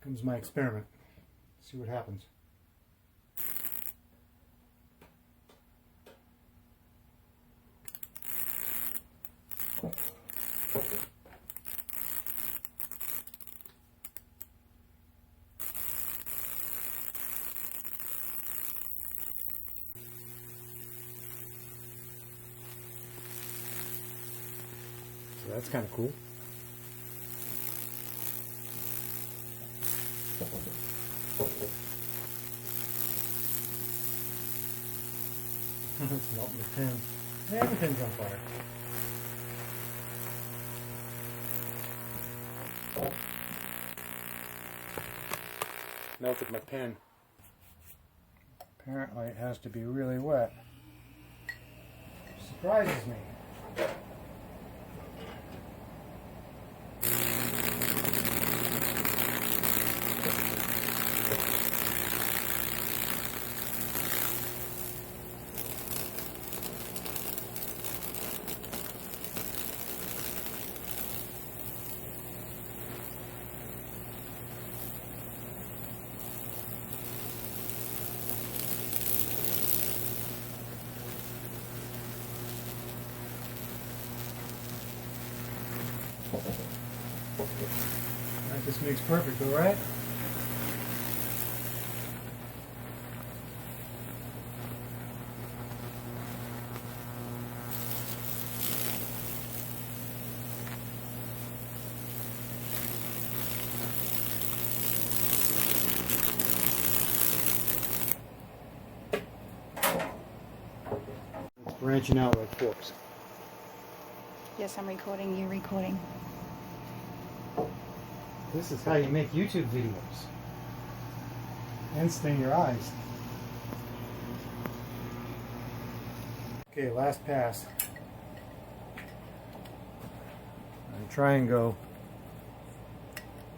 Comes my experiment. See what happens. So that's kind of cool. It's melting the pen. And the pin's on fire. Melted my pen. Apparently it has to be really wet. Surprises me. Alright, this makes perfect, alright? It's branching out like forks. Yes, I'm recording. You're recording. This is how you make YouTube videos. And sting your eyes. Okay, last pass. And try and go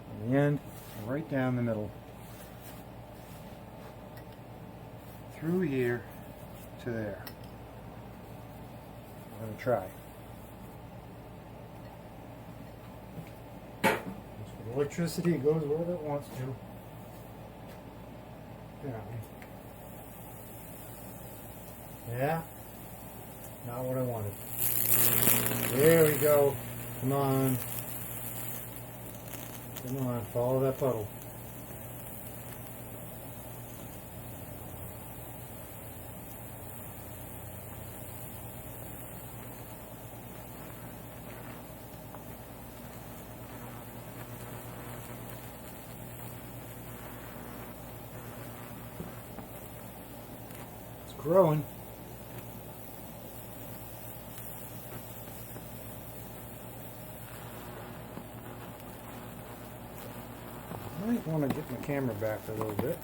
from the end and right down the middle. Through here to there. I'm going to try. Electricity goes wherever it wants to. Apparently. Yeah. Not what I wanted. There we go. Come on. Come on. Follow that puddle. Growing. I might want to get my camera back a little bit.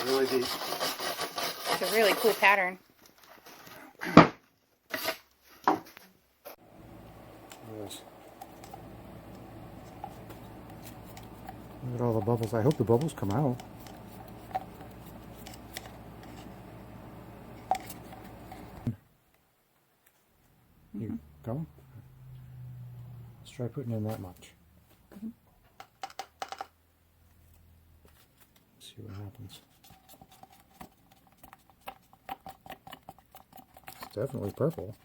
Really deep. It's a really cool pattern. Yes. Look at all the bubbles. I hope the bubbles come out. You go. Let's try putting in that much. See what happens. It's definitely purple.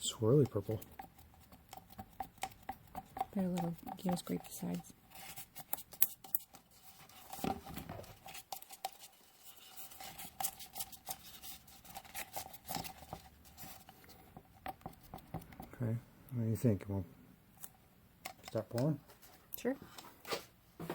Swirly purple. Put a little, scrape the sides. Okay, what do you think? We'll start pouring? Sure. I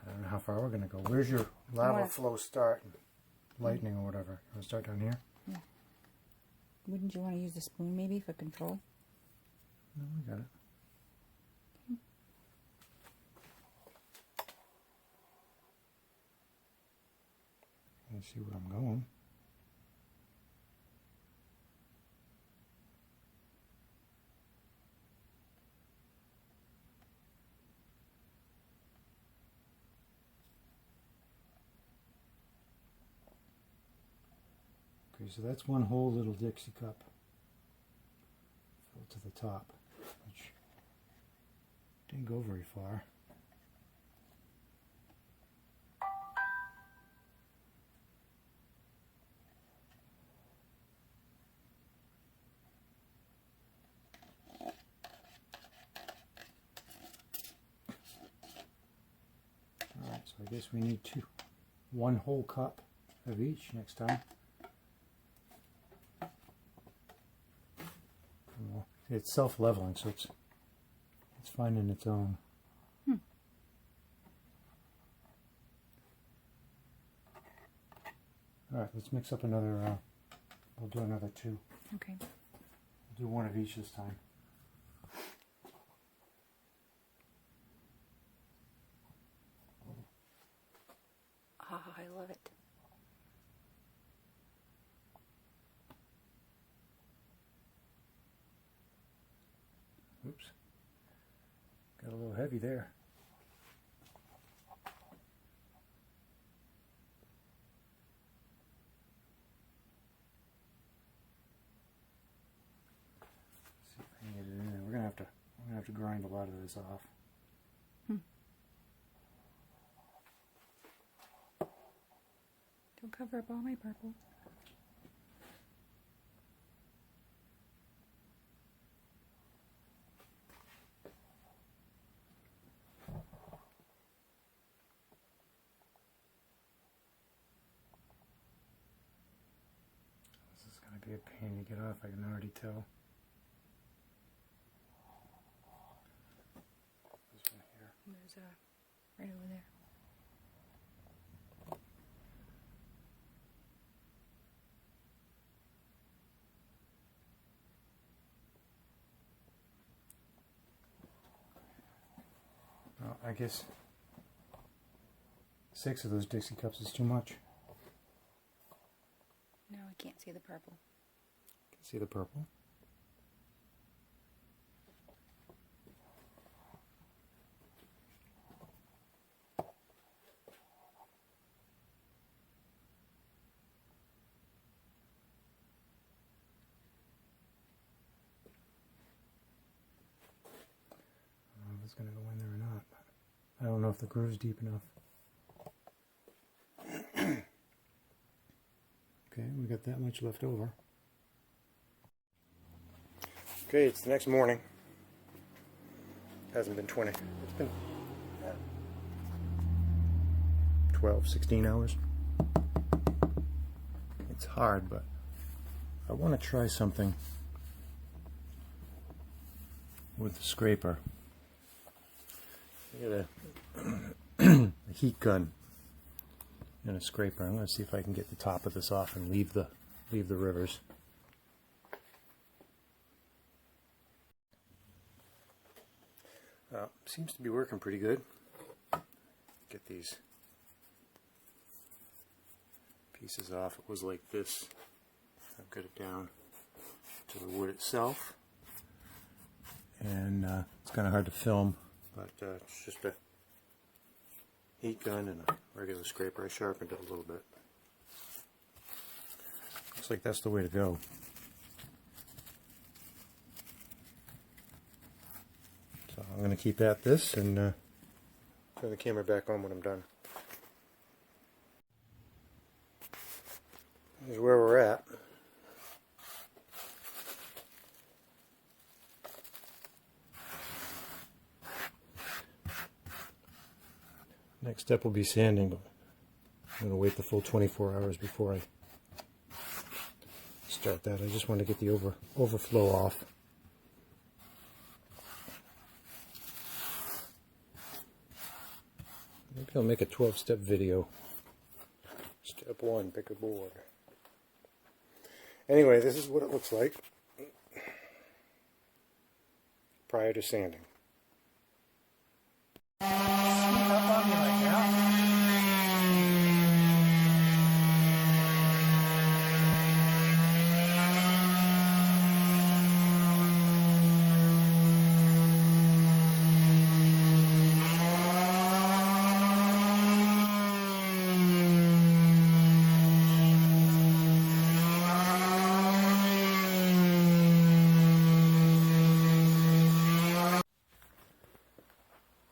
don't know how far we're going to go. Where's your lava flow start? Lightning or whatever. You want to start down here? Yeah. Wouldn't you want to use the spoon maybe for control? No, I got it. Let's see where I'm going. Okay, so that's one whole little Dixie cup filled to the top, which didn't go very far. Alright, so I guess we need one whole cup of each next time. It's self-leveling, so it's finding its own. All right, let's mix up another. We'll do another 2. Okay. We'll do one of each this time. Ah, I love it. Oops. Got a little heavy there. Let's see if I can get it in there. We're gonna have to grind a lot of this off. Don't cover up all my purple. This is gonna be a pain to get off, I can already tell. This one here. There's right over there. Well, I guess 6 of those Dixie cups is too much. No, I can't see the purple. Can see the purple. I don't know if it's going to go in there or not. I don't know if the groove's deep enough. Okay, we got that much left over. Okay, it's the next morning. Hasn't been 20. It's been 12, 16 hours. It's hard, but I want to try something with the scraper. I got a heat gun and a scraper. I'm going to see if I can get the top of this off and leave the rivers. Seems to be working pretty good. Get these pieces off. It was like this. I've got it down to the wood itself, and it's kind of hard to film, but it's just a heat gun and a regular scraper. I sharpened it a little bit. Looks like that's the way to go. So I'm going to keep at this and turn the camera back on when I'm done. Here's where we're at. Next step will be sanding, but I'm going to wait the full 24 hours before I start that. I just want to get the overflow off. Maybe I'll make a 12-step video. Step 1, pick a board. Anyway, this is what it looks like prior to sanding. Sneak up on me like that.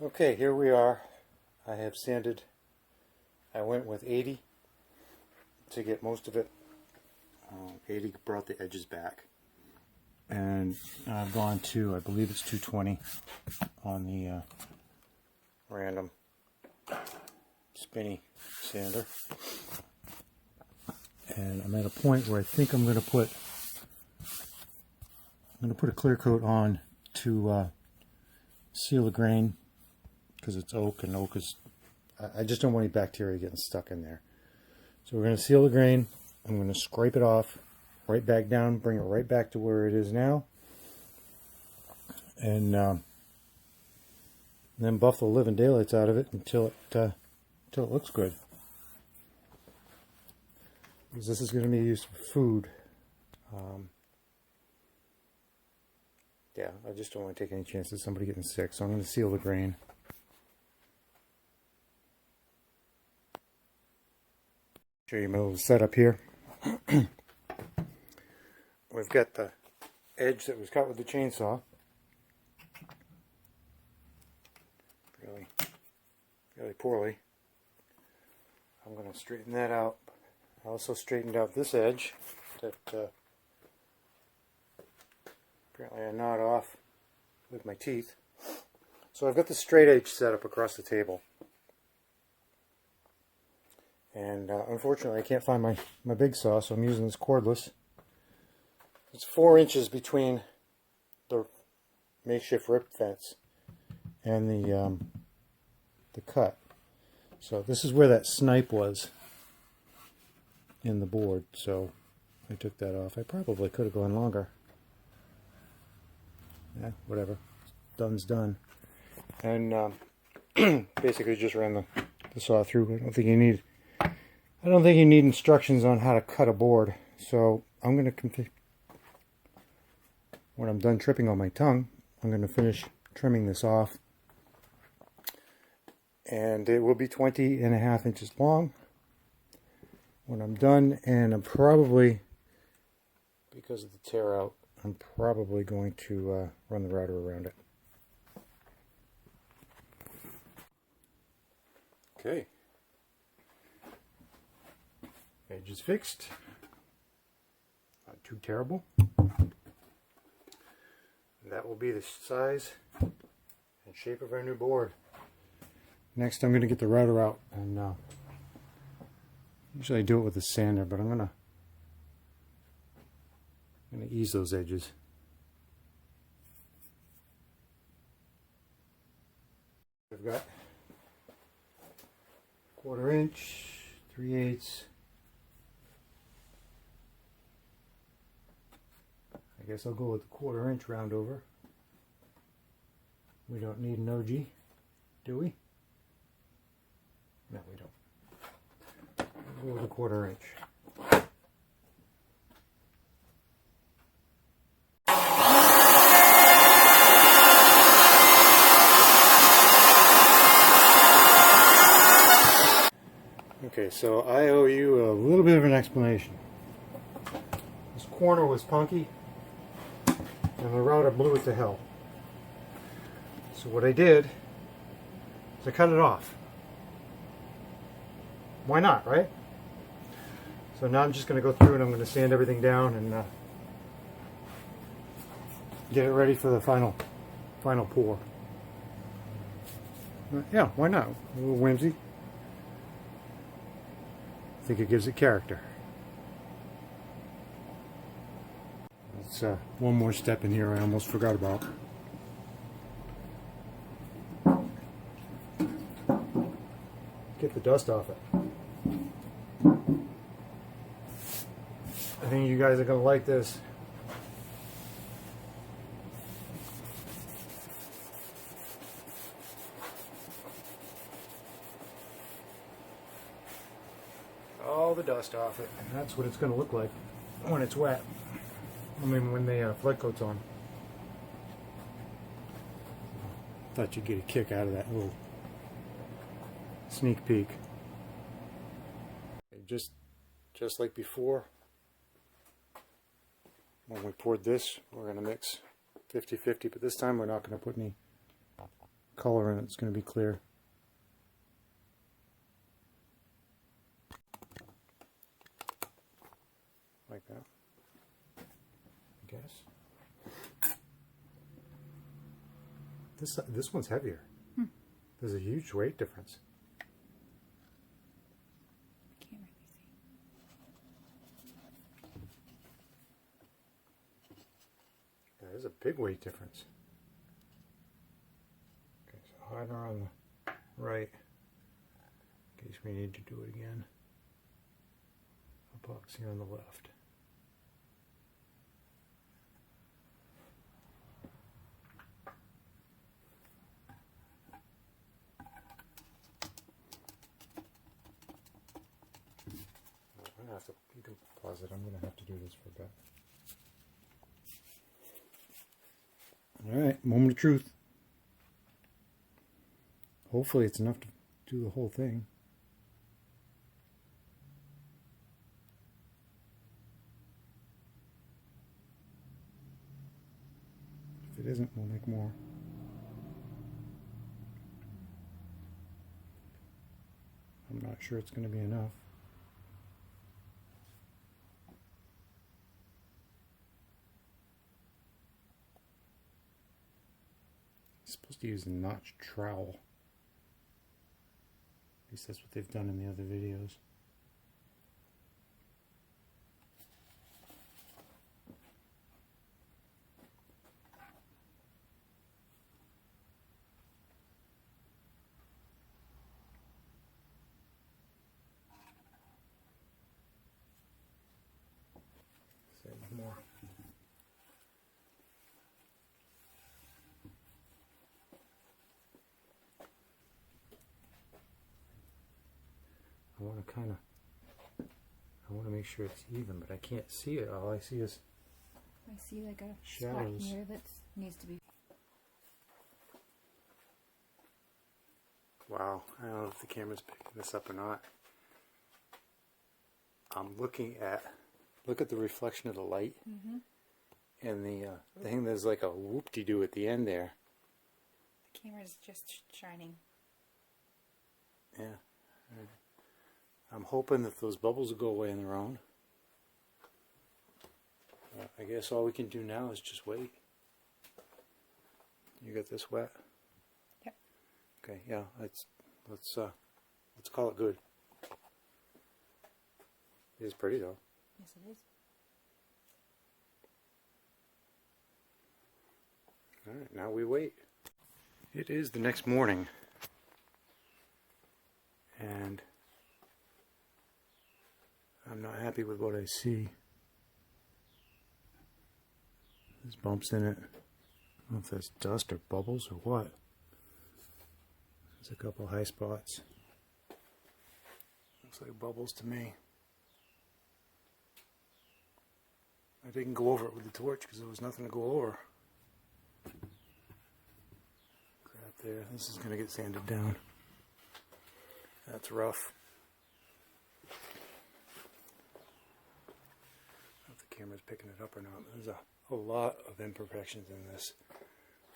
Okay, here we are. I have sanded. I went with 80 to get most of it. 80 brought the edges back. And I've gone to, I believe it's 220 on the random spinny sander. And I'm at a point where I think I'm going to put a clear coat on to seal the grain, because it's oak, and oak is, I just don't want any bacteria getting stuck in there. So we're going to seal the grain. I'm going to scrape it off, right back down, bring it right back to where it is now, and then buff the living daylights out of it until it looks good. Because this is going to be used for food. Yeah, I just don't want to take any chances of somebody getting sick, so I'm going to seal the grain. Show you my little setup here. We've got the edge that was cut with the chainsaw. Really poorly. I'm going to straighten that out. I also straightened out this edge that apparently I gnawed off with my teeth. So I've got the straight edge set up across the table. And unfortunately I can't find my big saw, so I'm using this cordless. It's 4 inches between the makeshift rip fence and the cut. So this is where that snipe was in the board, so I took that off. I probably could have gone longer. Yeah, whatever. Done's done. And basically just ran the saw through. I don't think you need instructions on how to cut a board. So I'm going to, when I'm done tripping on my tongue, I'm going to finish trimming this off. And it will be 20.5 inches long when I'm done. And I'm probably, because of the tear out, I'm probably going to run the router around it. Okay. Edge is fixed. Not too terrible. That will be the size and shape of our new board. Next I'm going to get the router out, and usually I do it with a sander, but I'm going to ease those edges. I've got 1/4 inch, 3/8. I guess I'll go with the 1/4 inch round over. We don't need an OG, do we? No, we don't. We'll go with a 1/4 inch. Okay, so I owe you a little bit of an explanation. This corner was punky, and the router blew it to hell. So what I did is I cut it off. Why not, right? So now I'm just going to go through and I'm going to sand everything down and get it ready for the final pour. Yeah, why not? A little whimsy. I think it gives it character. It's one more step in here I almost forgot about. Get the dust off it. I think you guys are going to like this. All the dust off it, and that's what it's going to look like when it's wet. I mean, when the flood coat's on. Thought you'd get a kick out of that little sneak peek. Just like before, when we poured this, we're going to mix 50-50, but this time we're not going to put any color in it. It's going to be clear. Like that, I guess. This one's heavier. There's a huge weight difference. Can't really see. Yeah, there's a big weight difference. Okay, so harder on the right, in case we need to do it again. Epoxy on the left. I'm gonna have to, you can pause it, I'm gonna have to do this for a bit. Alright, moment of truth. Hopefully it's enough to do the whole thing. If it isn't, we'll make more. I'm not sure it's going to be enough. I'm supposed to use a notch trowel. At least that's what they've done in the other videos. Save more. I want to make sure it's even, but I can't see it. All I see is I see like a shadows. spot here that needs to be. Wow, I don't know if the camera's picking this up or not. I'm looking at, look at the reflection of the light, and the thing there's like a whoop-de-doo at the end there. The camera's just shining. Yeah. I'm hoping that those bubbles will go away on their own. I guess all we can do now is just wait. You got this wet? Yep. Okay, yeah, let's call it good. It is pretty though. Yes, it is. Alright, now we wait. It is the next morning. And I'm not happy with what I see. There's bumps in it. I don't know if that's dust or bubbles or what. There's a couple high spots. Looks like bubbles to me. I didn't go over it with the torch because there was nothing to go over. Crap there. This is going to get sanded down. That's rough. I don't know if the camera's picking it up or not. There's a lot of imperfections in this.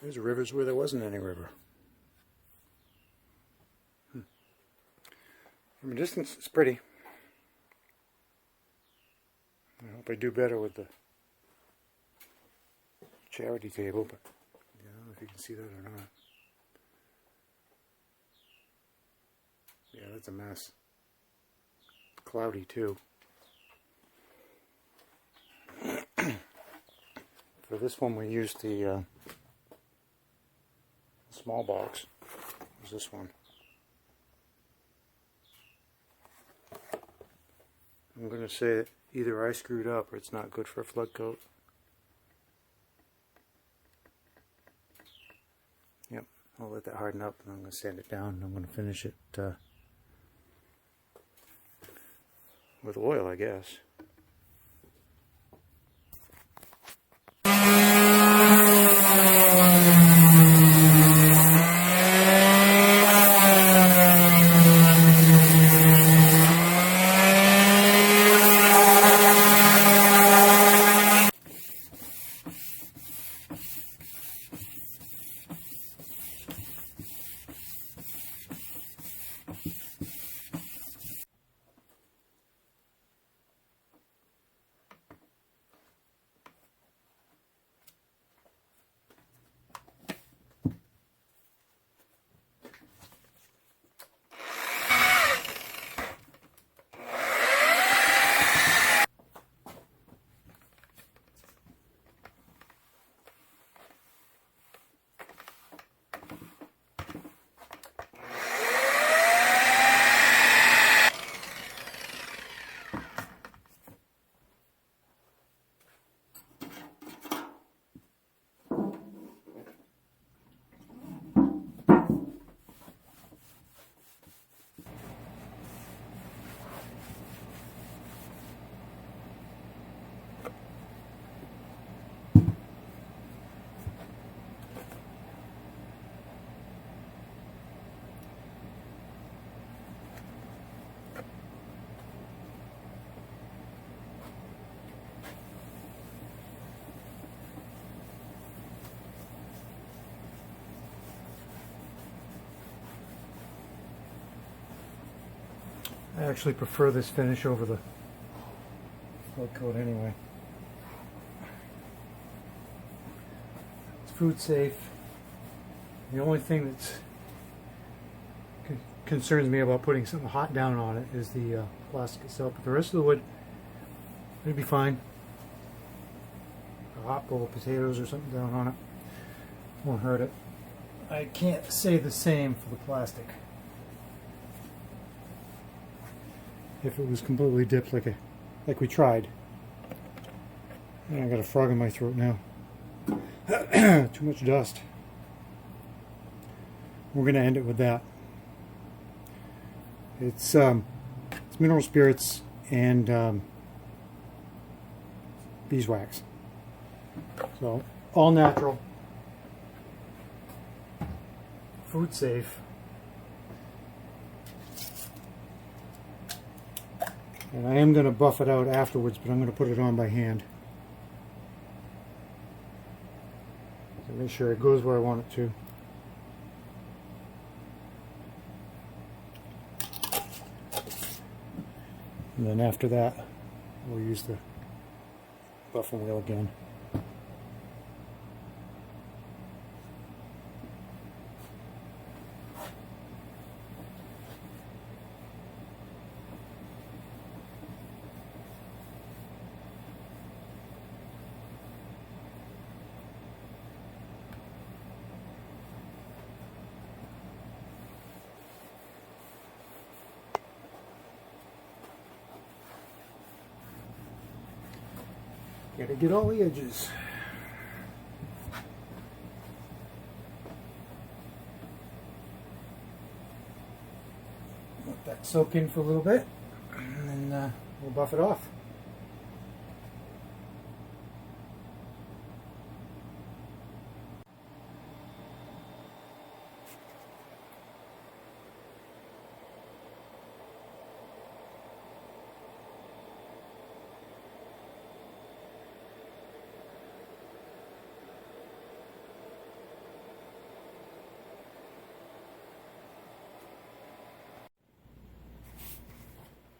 There's rivers where there wasn't any river. From a distance, it's pretty. I hope I do better with the charity table, but I don't know if you can see that or not. Yeah, that's a mess. cloudy too. For this one we used the small box. There's this one. I'm going to say that either I screwed up or it's not good for a flood coat. Yep, I'll let that harden up and I'm going to sand it down and I'm going to finish it with oil, I guess. I actually prefer this finish over the flood coat anyway. It's food safe. The only thing that concerns me about putting something hot down on it is the plastic itself, but the rest of the wood would be fine. A hot bowl of potatoes or something down on it won't hurt it. I can't say the same for the plastic. If it was completely dipped like we tried. And I got a frog in my throat now. Too much dust. We're going to end it with that. It's mineral spirits and beeswax. So all natural, food safe. And I am going to buff it out afterwards, but I'm going to put it on by hand. To make sure it goes where I want it to. And then after that, we'll use the buffing wheel again. Gotta get all the edges. Let that soak in for a little bit, and then we'll buff it off.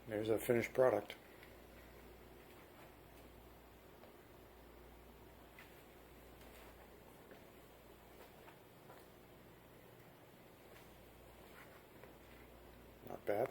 There's a finished product. Not bad.